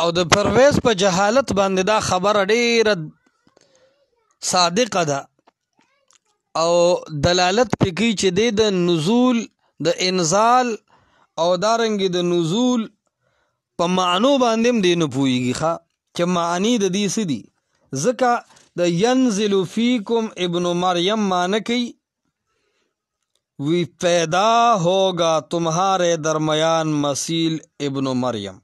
او د پرویز په جهالت باندې دا خبره ډیره صادقه ده او دلالت پکې چې د نزول د انزال او دارنګ د نزول په معنو باندې هم دی نه پوهیږي چې معنی د دې څه دي. ځکه د ینزل فیکم ابن مریم معنی کوي وی پیدا ہوگا تمہارے درمیان مسیح ابن مریم.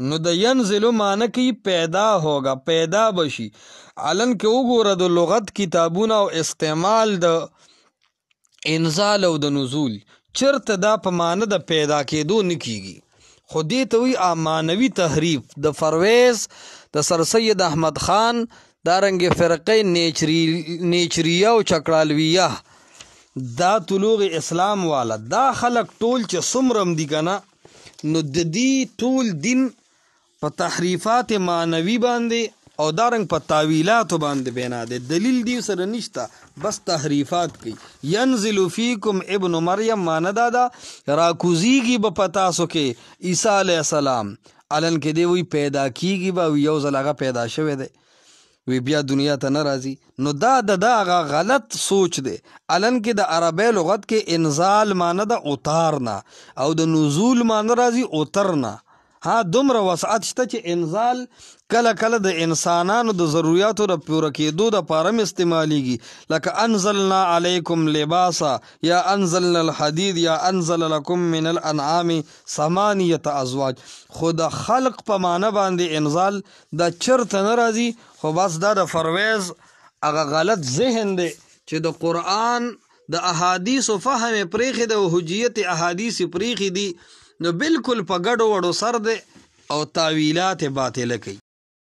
نو د ینزل معنی کوي پیدا ہوگا، پیدا بشي. علن کې وګوره د لغت کتابونه او استعمال د انزال او د نزول چرته دا په معنی د پیدا کېدو نه کیږي، خو دې ته وی معنوي تحریف. د پرویز د سر سید احمد خان دارنګ فرقه نیچریه او چکړالویه دا طلوع اسلام والا دا خلق ټول چې څومره دي کنه نو د دې ټول دین په تحریفات معنوي باندې او دارنګ په تاویلاتو باندې بنا دي، دلیل دی سره نشته، بس تحریفات کوي. ینزل فیکم ابن مریم معنی دا راکوزیږي به پتاسو کې عیسی علیه السلام علن کې دی وی پیدا کیږي به یو ځل هغه پیدا شوی دی وی بیا دنیا ته نه راځي. نو دا هغه غلط سوچ دی. علن کې د عربی لغت کې انزال معنی د اتارنا او د نزول معنی راځي اترنا. ها دومره وسعت شته چې انزال کله کله د انسانانو د ضرورتو د پوره کېدو د پاره استعمالیږي، لکه انزلنا علیکم لباسا یا انزلنا الحدید یا انزل لکم من الانعام ثمانیه ازواج. خو د خلق په معنی باندې انزال د چرته نه راځي، خو بس دا د پرویز هغه غلط ذهن دی چې د قرآن د احادیث فهم پریخي د حجیت احادیث پریخي دي، نو بالکل په ګډو وډو سر دی او تاویلات باطله کوي.